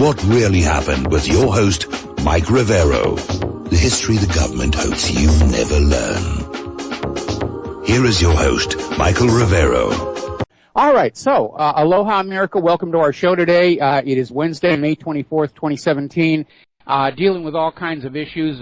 what really happened with your host, Mike Rivero. The history the government hopes you never learn. Here is your host, Michael Rivero. All right, so aloha, America. Welcome to our show today. It is Wednesday, May 24th, 2017. Dealing with all kinds of issues.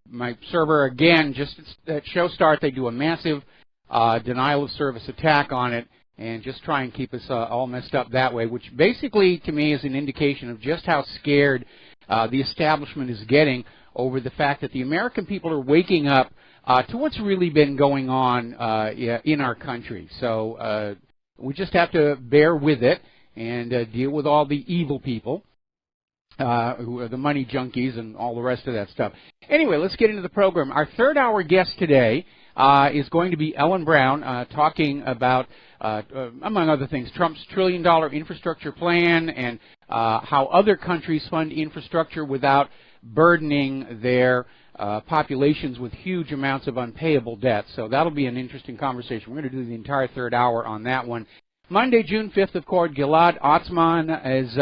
My server, again, just at show start, they do a massive denial of service attack on it and just try and keep us all messed up that way, which basically, to me, is an indication of just how scared the establishment is getting over the fact that the American people are waking up to what's really been going on in our country. So we just have to bear with it and deal with all the evil people who are the money junkies and all the rest of that stuff. Anyway, let's get into the program. Our third hour guest today is going to be Ellen Brown, talking about, among other things, Trump's $1 trillion infrastructure plan and how other countries fund infrastructure without burdening their populations with huge amounts of unpayable debt. So that'll be an interesting conversation. We're going to do the entire third hour on that one. Monday, June 5th, of course, Gilad Atzmon is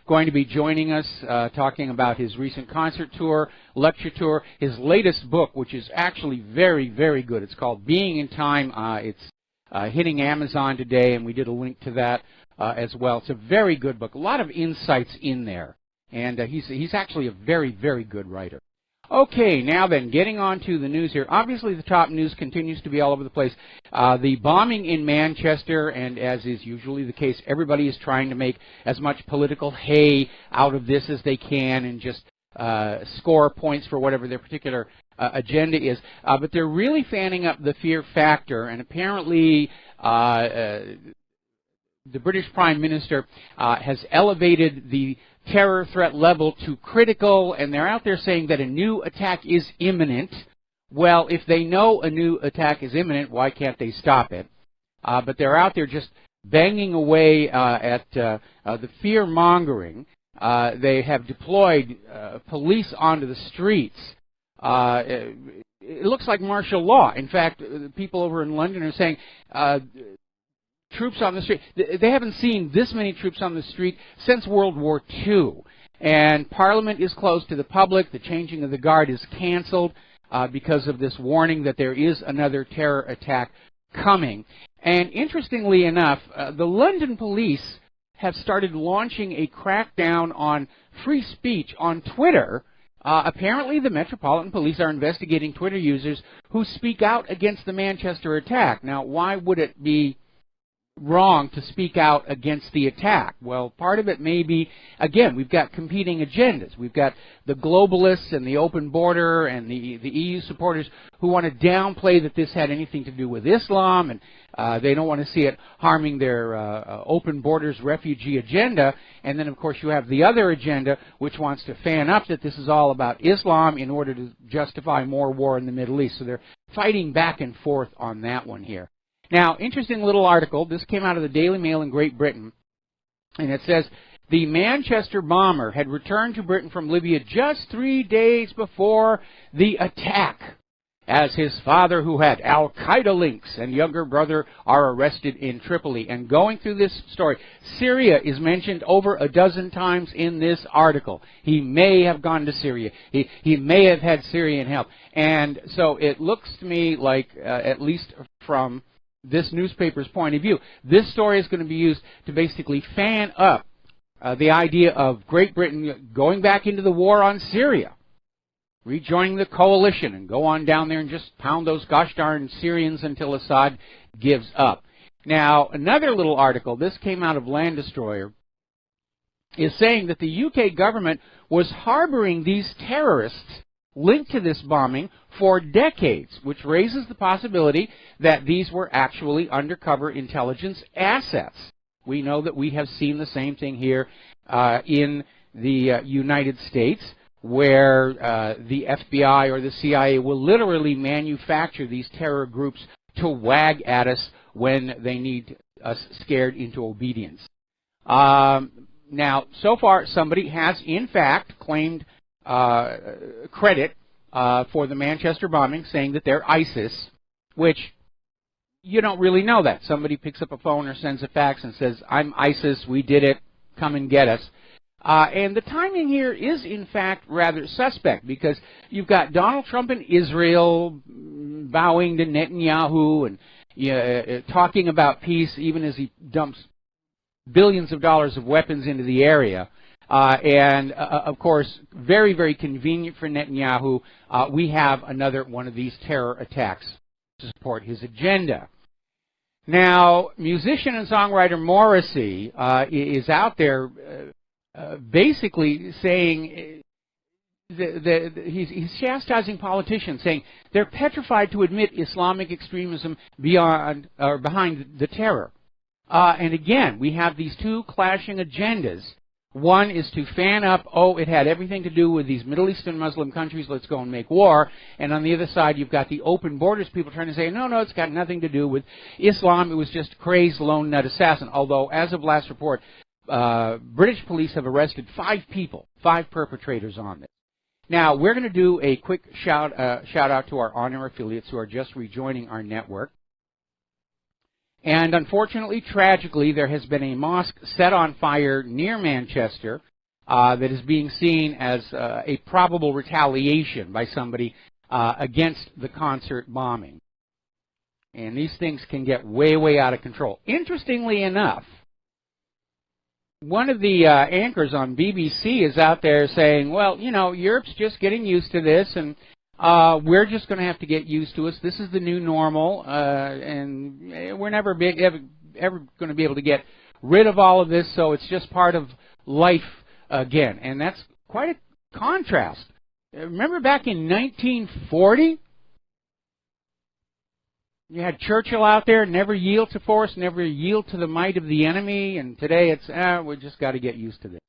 going to be joining us, talking about his recent concert tour, lecture tour, his latest book, which is actually very, very good. It's called Being in Time. It's hitting Amazon today, and we did a link to that as well. It's a very good book. A lot of insights in there, and he's actually a very, very good writer. Okay, now then, getting on to the news here. Obviously, the top news continues to be all over the place. The bombing in Manchester, and as is usually the case, everybody is trying to make as much political hay out of this as they can and just score points for whatever their particular agenda is. But they're really fanning up the fear factor, and apparently the British Prime Minister has elevated the terror threat level to critical, and they're out there saying that a new attack is imminent. Well, if they know a new attack is imminent, why can't they stop it? But they're out there just banging away at the fear-mongering. They have deployed police onto the streets. It looks like martial law. In fact, people over in London are saying troops on the street. They haven't seen this many troops on the street since World War II. And Parliament is closed to the public. The changing of the guard is canceled because of this warning that there is another terror attack coming. And interestingly enough, the London police have started launching a crackdown on free speech on Twitter. Apparently, the Metropolitan Police are investigating Twitter users who speak out against the Manchester attack. Now, why would it be wrong to speak out against the attack? Well, part of it may be, again, we've got competing agendas. We've got the globalists and the open border and the EU supporters who want to downplay that this had anything to do with Islam, and they don't want to see it harming their open borders refugee agenda. And then, of course, you have the other agenda, which wants to fan up that this is all about Islam in order to justify more war in the Middle East. So they're fighting back and forth on that one here. Now, interesting little article. This came out of the Daily Mail in Great Britain, and it says, the Manchester bomber had returned to Britain from Libya just 3 days before the attack, as his father, who had al-Qaeda links, and younger brother are arrested in Tripoli. And going through this story, Syria is mentioned over a dozen times in this article. He may have gone to Syria. He may have had Syrian help. And so it looks to me like, at least from this newspaper's point of view, this story is going to be used to basically fan up the idea of Great Britain going back into the war on Syria, rejoining the coalition, and go on down there and just pound those gosh darn Syrians until Assad gives up. Now, another little article, this came out of Land Destroyer, is saying that the UK government was harboring these terrorists linked to this bombing for decades, which raises the possibility that these were actually undercover intelligence assets. We know that we have seen the same thing here in the United States, where the FBI or the CIA will literally manufacture these terror groups to wag at us when they need us scared into obedience. Now, so far, somebody has, in fact, claimed credit for the Manchester bombing, saying that they're ISIS, which you don't really know that. Somebody picks up a phone or sends a fax and says, I'm ISIS, we did it, come and get us. And the timing here is, in fact, rather suspect, because you've got Donald Trump in Israel bowing to Netanyahu and talking about peace, even as he dumps billions of dollars of weapons into the area. Of course, very, very convenient for Netanyahu, we have another one of these terror attacks to support his agenda. Now, musician and songwriter Morrissey is out there basically saying that he's chastising politicians, saying they're petrified to admit Islamic extremism behind the terror. And again, we have these two clashing agendas. One is to fan up, it had everything to do with these Middle Eastern Muslim countries, let's go and make war. And on the other side, you've got the open borders people trying to say, no, it's got nothing to do with Islam, it was just a crazed lone nut assassin. Although, as of last report, British police have arrested 5 people, 5 perpetrators on this. Now, we're going to do a quick shout out to our on-air affiliates who are just rejoining our network. And unfortunately, tragically, there has been a mosque set on fire near Manchester that is being seen as a probable retaliation by somebody against the concert bombing. And these things can get way, way out of control. Interestingly enough, one of the anchors on BBC is out there saying, well, Europe's just getting used to this, and we're just going to have to get used to it. This is the new normal, and we're never ever going to be able to get rid of all of this, so it's just part of life again. And that's quite a contrast. Remember back in 1940? You had Churchill out there, never yield to force, never yield to the might of the enemy, and today it's, we just got to get used to this.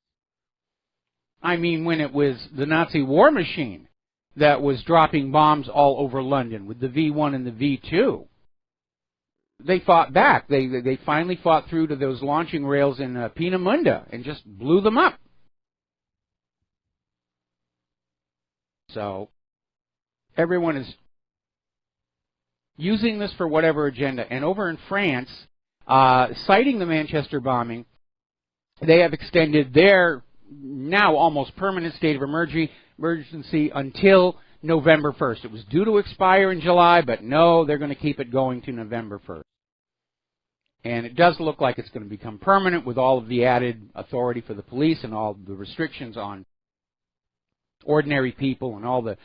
I mean, when it was the Nazi war machine that was dropping bombs all over London with the V1 and the V2, they fought back. They finally fought through to those launching rails in Peenemünde and just blew them up. So everyone is using this for whatever agenda. And over in France, citing the Manchester bombing, they have extended their now almost permanent state of emergency until November 1st. It was due to expire in July, but no, they're going to keep it going to November 1st. And it does look like it's going to become permanent with all of the added authority for the police and all the restrictions on ordinary people and all the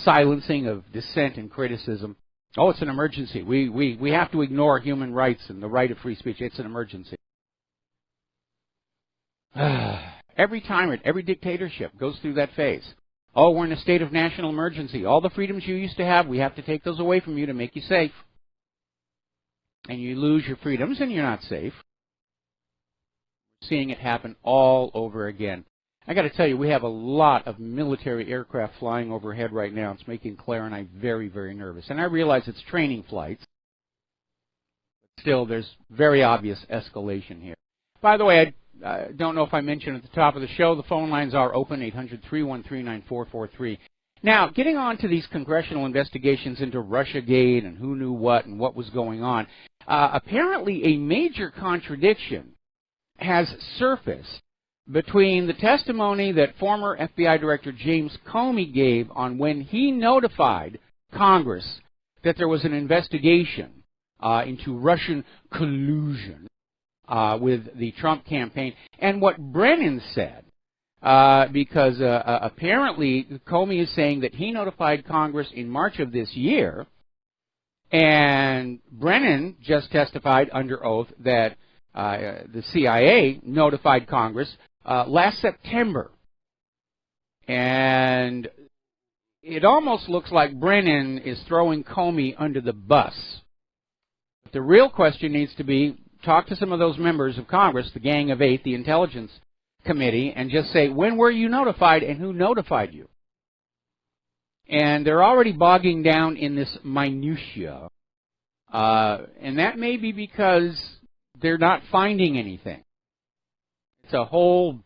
silencing of dissent and criticism. Oh, it's an emergency. We have to ignore human rights and the right of free speech. It's an emergency. Every tyrant, every dictatorship goes through that phase. Oh, we're in a state of national emergency. All the freedoms you used to have, we have to take those away from you to make you safe. And you lose your freedoms and you're not safe. Seeing it happen all over again. I got to tell you, we have a lot of military aircraft flying overhead right now. It's making Claire and I very, very nervous. And I realize it's training flights. But still, there's very obvious escalation here. By the way, I don't know if I mentioned at the top of the show, the phone lines are open, 800-313-9443. Now, getting on to these congressional investigations into Russiagate and who knew what and what was going on, apparently a major contradiction has surfaced between the testimony that former FBI Director James Comey gave on when he notified Congress that there was an investigation into Russian collusion with the Trump campaign, and what Brennan said, because apparently Comey is saying that he notified Congress in March of this year, and Brennan just testified under oath that the CIA notified Congress last September. And it almost looks like Brennan is throwing Comey under the bus. But the real question needs to be, talk to some of those members of Congress, the Gang of Eight, the Intelligence Committee, and just say, when were you notified and who notified you? And they're already bogging down in this minutia. And that may be because they're not finding anything. It's a whole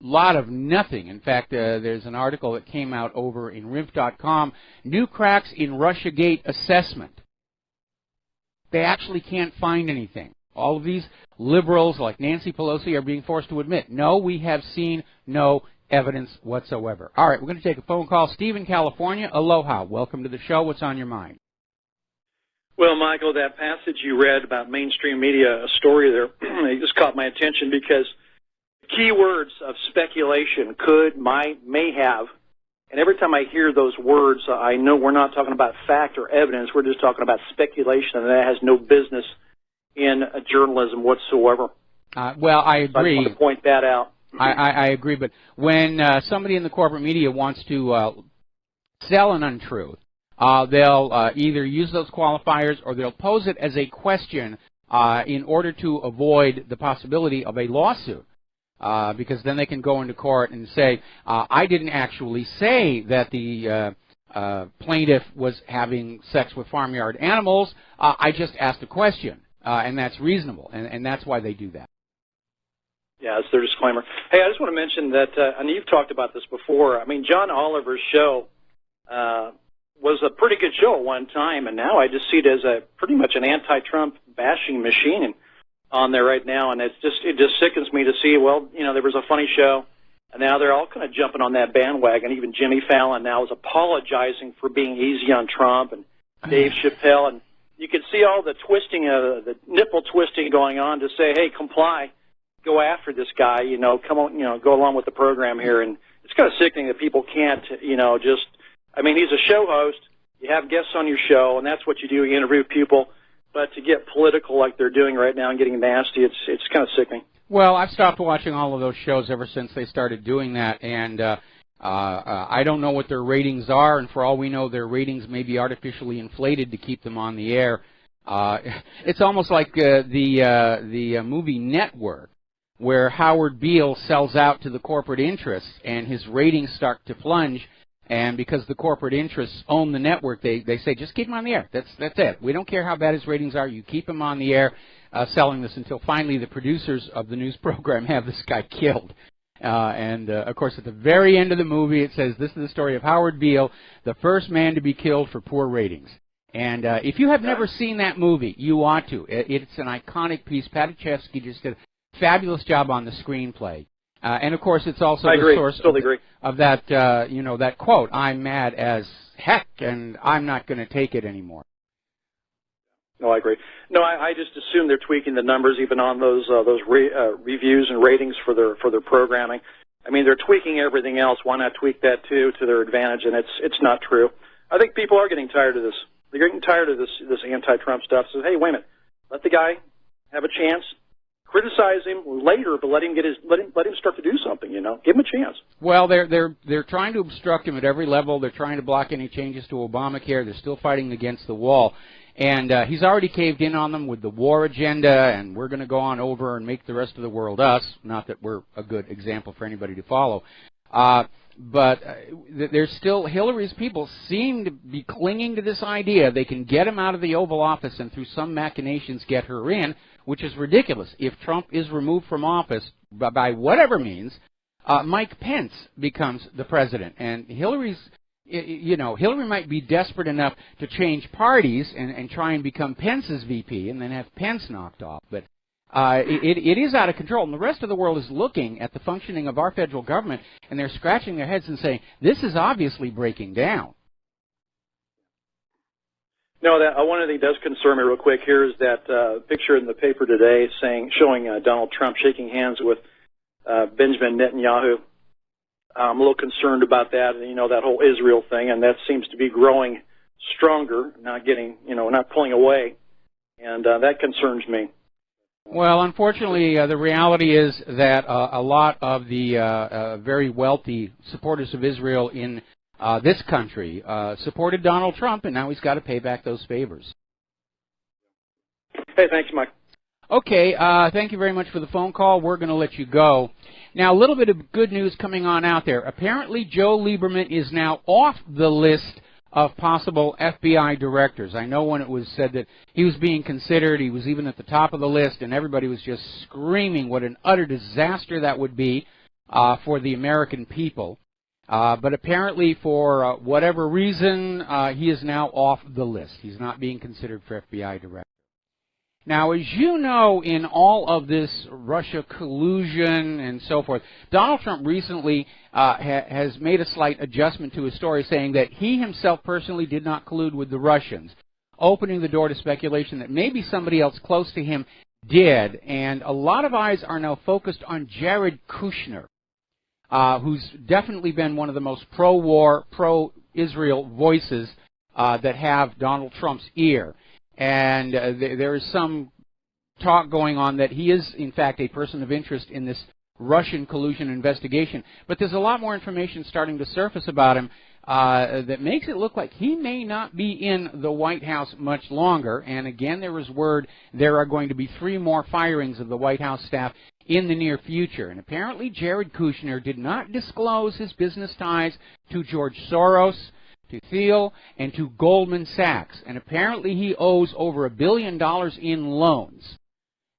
lot of nothing. In fact, there's an article that came out over in RINF.com, New Cracks in Russiagate Assessment. They actually can't find anything. All of these liberals like Nancy Pelosi are being forced to admit, no, we have seen no evidence whatsoever. All right, we're going to take a phone call. Steve in California, aloha. Welcome to the show. What's on your mind? Well, Michael, that passage you read about mainstream media, a story there, it just caught my attention because key words of speculation, could, might, may have, and every time I hear those words, I know we're not talking about fact or evidence. We're just talking about speculation, and that has no business in journalism whatsoever. Well, I agree. So I just want to point that out. I agree, but when somebody in the corporate media wants to sell an untruth, they'll either use those qualifiers or they'll pose it as a question in order to avoid the possibility of a lawsuit. Because then they can go into court and say, I didn't actually say that the plaintiff was having sex with farmyard animals. I just asked a question, and that's reasonable, and that's why they do that. Yeah, it's their disclaimer. Hey, I just want to mention that, and you've talked about this before, I mean, John Oliver's show was a pretty good show at one time, and now I just see it as a pretty much an anti-Trump bashing machine on there right now, and it just sickens me to see, well, you know, there was a funny show, and now they're all kind of jumping on that bandwagon. Even Jimmy Fallon now is apologizing for being easy on Trump, and Dave Chappelle, and you can see all the twisting, the nipple twisting going on to say, hey, comply. Go after this guy, you know, come on, you know, go along with the program here. And it's kind of sickening that people can't, you know, just, I mean, he's a show host. You have guests on your show, and that's what you do. You interview people. But to get political like they're doing right now and getting nasty, it's kind of sickening. Well, I've stopped watching all of those shows ever since they started doing that, and I don't know what their ratings are, and for all we know, their ratings may be artificially inflated to keep them on the air. It's almost like the movie Network, where Howard Beale sells out to the corporate interests, and his ratings start to plunge. And because the corporate interests own the network, they say, just keep him on the air. That's it. We don't care how bad his ratings are. You keep him on the air selling this until finally the producers of the news program have this guy killed. Of course, at the very end of the movie, it says, this is the story of Howard Beale, the first man to be killed for poor ratings. And if you have never seen that movie, you ought to. It's an iconic piece. Padachevsky just did a fabulous job on the screenplay. And of course, it's also the source of that, you know, that quote, I'm mad as heck, and I'm not going to take it anymore. No, I agree. No, I just assume they're tweaking the numbers even on those reviews and ratings for their programming. I mean, they're tweaking everything else. Why not tweak that too to their advantage? And it's not true. I think people are getting tired of this. They're getting tired of this anti-Trump stuff. So hey, wait a minute, let the guy have a chance. Criticize him later, but let him start to do something. You know, give him a chance. Well, they're trying to obstruct him at every level. They're trying to block any changes to Obamacare. They're still fighting against the wall, and he's already caved in on them with the war agenda. And we're going to go on over and make the rest of the world us. Not that we're a good example for anybody to follow, but there's still Hillary's people seem to be clinging to this idea they can get him out of the Oval Office and through some machinations get her in. Which is ridiculous. If Trump is removed from office by whatever means, Mike Pence becomes the president. And Hillary might be desperate enough to change parties and try and become Pence's VP and then have Pence knocked off. But it is out of control. And the rest of the world is looking at the functioning of our federal government, and they're scratching their heads and saying, this is obviously breaking down. No, one thing that does concern me real quick here is that picture in the paper today showing Donald Trump shaking hands with Benjamin Netanyahu. I'm a little concerned about that, and, you know, that whole Israel thing, and that seems to be growing stronger, not pulling away, and that concerns me. Well, unfortunately, the reality is that a lot of the very wealthy supporters of Israel in this country supported Donald Trump, and now he's got to pay back those favors. Hey, thanks, Mike. Okay, thank you very much for the phone call. We're going to let you go. Now, a little bit of good news coming on out there. Apparently, Joe Lieberman is now off the list of possible FBI directors. I know when it was said that he was being considered, he was even at the top of the list, and everybody was just screaming what an utter disaster that would be for the American people. But apparently, for whatever reason, he is now off the list. He's not being considered for FBI director. Now, as you know, in all of this Russia collusion and so forth, Donald Trump recently has made a slight adjustment to his story, saying that he himself personally did not collude with the Russians, opening the door to speculation that maybe somebody else close to him did. And a lot of eyes are now focused on Jared Kushner, who's definitely been one of the most pro-war, pro-Israel voices that have Donald Trump's ear. And there is some talk going on that he is, in fact, a person of interest in this Russian collusion investigation. But there's a lot more information starting to surface about him that makes it look like he may not be in the White House much longer. And again, there is word there are going to be 3 more firings of the White House staff in the near future. And apparently Jared Kushner did not disclose his business ties to George Soros, to Thiel, and to Goldman Sachs. And apparently he owes over $1 billion in loans.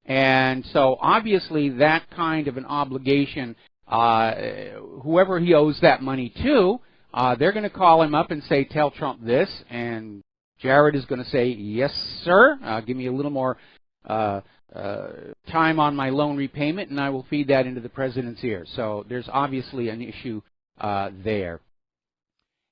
And so obviously that kind of an obligation, whoever he owes that money to, they're going to call him up and say, tell Trump this. And Jared is going to say, yes, sir. Give me a little more time on my loan repayment, and I will feed that into the president's ear. So there's obviously an issue there.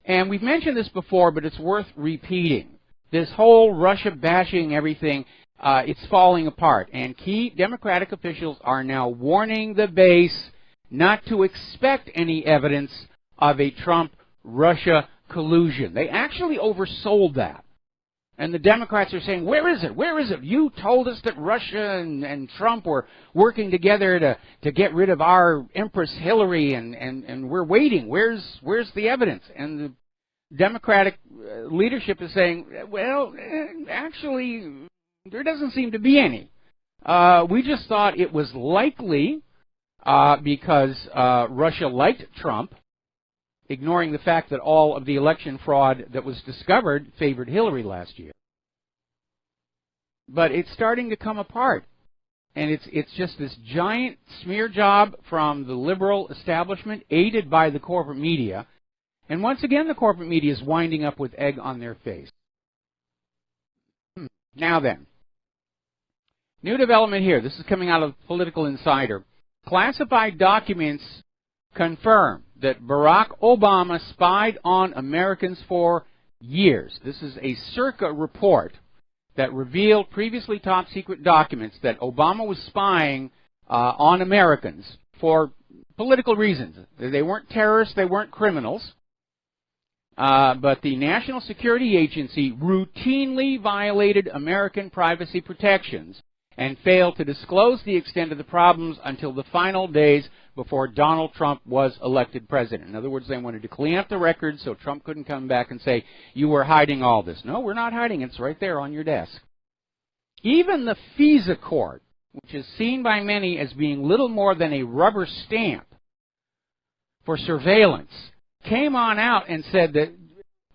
And we've mentioned this before, but it's worth repeating. This whole Russia bashing everything, it's falling apart. And key Democratic officials are now warning the base not to expect any evidence of a Trump-Russia collusion. They actually oversold that. And the Democrats are saying, where is it? Where is it? You told us that Russia and Trump were working together to get rid of our Empress Hillary, and we're waiting. Where's the evidence? And the Democratic leadership is saying, well, actually, there doesn't seem to be any. We just thought it was likely because Russia liked Trump, ignoring the fact that all of the election fraud that was discovered favored Hillary last year. But it's starting to come apart. And it's just this giant smear job from the liberal establishment, aided by the corporate media. And once again, the corporate media is winding up with egg on their face. Now then, new development here. This is coming out of Political Insider. Classified documents confirm that Barack Obama spied on Americans for years. This is a Circa report that revealed previously top-secret documents that Obama was spying on Americans for political reasons. They weren't terrorists, they weren't criminals, but the National Security Agency routinely violated American privacy protections and failed to disclose the extent of the problems until the final days before Donald Trump was elected president. In other words, they wanted to clean up the records so Trump couldn't come back and say, you were hiding all this. No, we're not hiding. It's right there on your desk. Even the FISA court, which is seen by many as being little more than a rubber stamp for surveillance, came on out and said that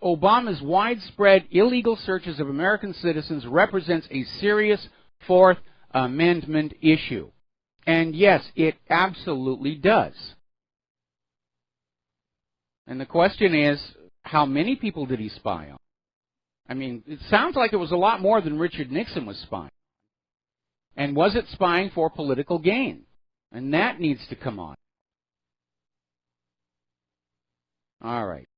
Obama's widespread illegal searches of American citizens represents a serious Fourth Amendment issue. And yes, it absolutely does. And the question is, how many people did he spy on? I mean, it sounds like it was a lot more than Richard Nixon was spying. And was it spying for political gain? And that needs to come on. All right.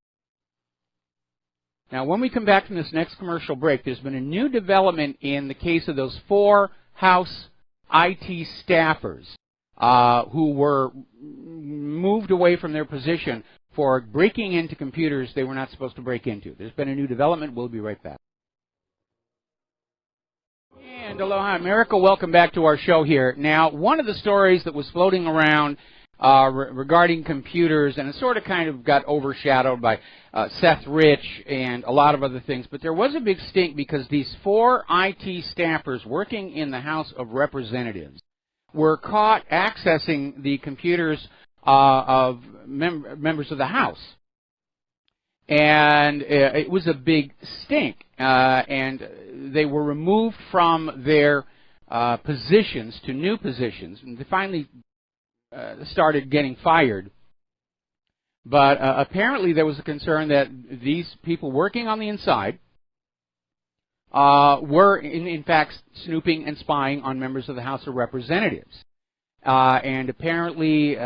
Now, when we come back from this next commercial break, there's been a new development in the case of those 4 House IT staffers who were moved away from their position for breaking into computers they were not supposed to break into. There's been a new development. We'll be right back. And aloha, America. Welcome back to our show here. Now, one of the stories that was floating around regarding computers, and it sort of kind of got overshadowed by Seth Rich and a lot of other things, but there was a big stink because these 4 IT staffers working in the House of Representatives were caught accessing the computers of members of the House. And it was a big stink, and they were removed from their positions to new positions, and they finally started getting fired. But apparently there was a concern that these people working on the inside were, in fact, snooping and spying on members of the House of Representatives. And apparently,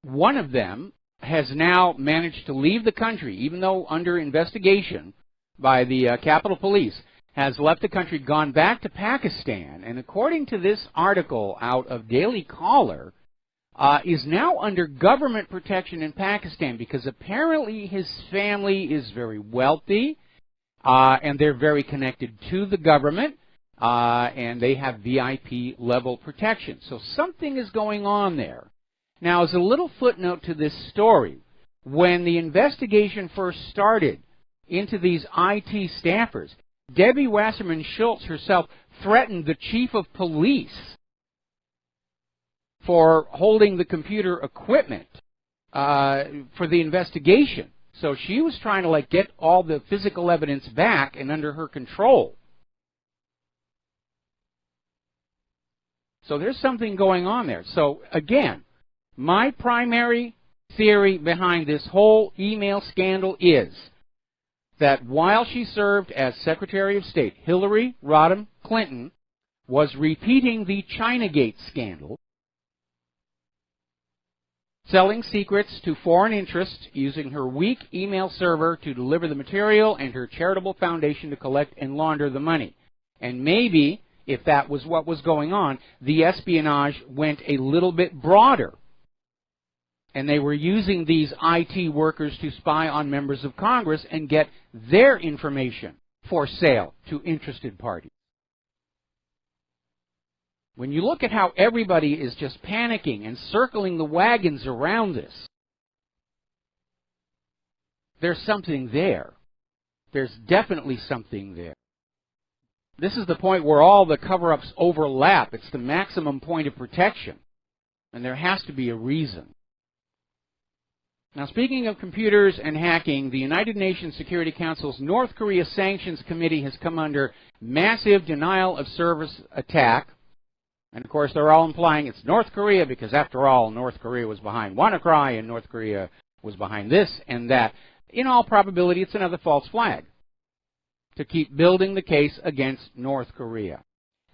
one of them has now managed to leave the country, even though under investigation by the Capitol Police, has left the country, gone back to Pakistan, and according to this article out of Daily Caller, is now under government protection in Pakistan because apparently his family is very wealthy, and they're very connected to the government, and they have VIP level protection. So something is going on there. Now, as a little footnote to this story, when the investigation first started into these IT staffers, Debbie Wasserman Schultz herself threatened the chief of police for holding the computer equipment for the investigation. So she was trying to get all the physical evidence back and under her control. So there's something going on there. So again, my primary theory behind this whole email scandal is that while she served as Secretary of State, Hillary Rodham Clinton was repeating the Chinagate scandal, selling secrets to foreign interests using her weak email server to deliver the material and her charitable foundation to collect and launder the money. And maybe, if that was what was going on, the espionage went a little bit broader. And they were using these IT workers to spy on members of Congress and get their information for sale to interested parties. When you look at how everybody is just panicking and circling the wagons around this, there's something there. There's definitely something there. This is the point where all the cover-ups overlap. It's the maximum point of protection. And there has to be a reason. Now, speaking of computers and hacking, the United Nations Security Council's North Korea Sanctions Committee has come under massive denial of service attack. And, of course, they're all implying it's North Korea because, after all, North Korea was behind WannaCry and North Korea was behind this and that. In all probability, it's another false flag to keep building the case against North Korea.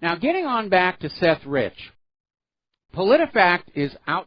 Now, getting on back to Seth Rich, PolitiFact is out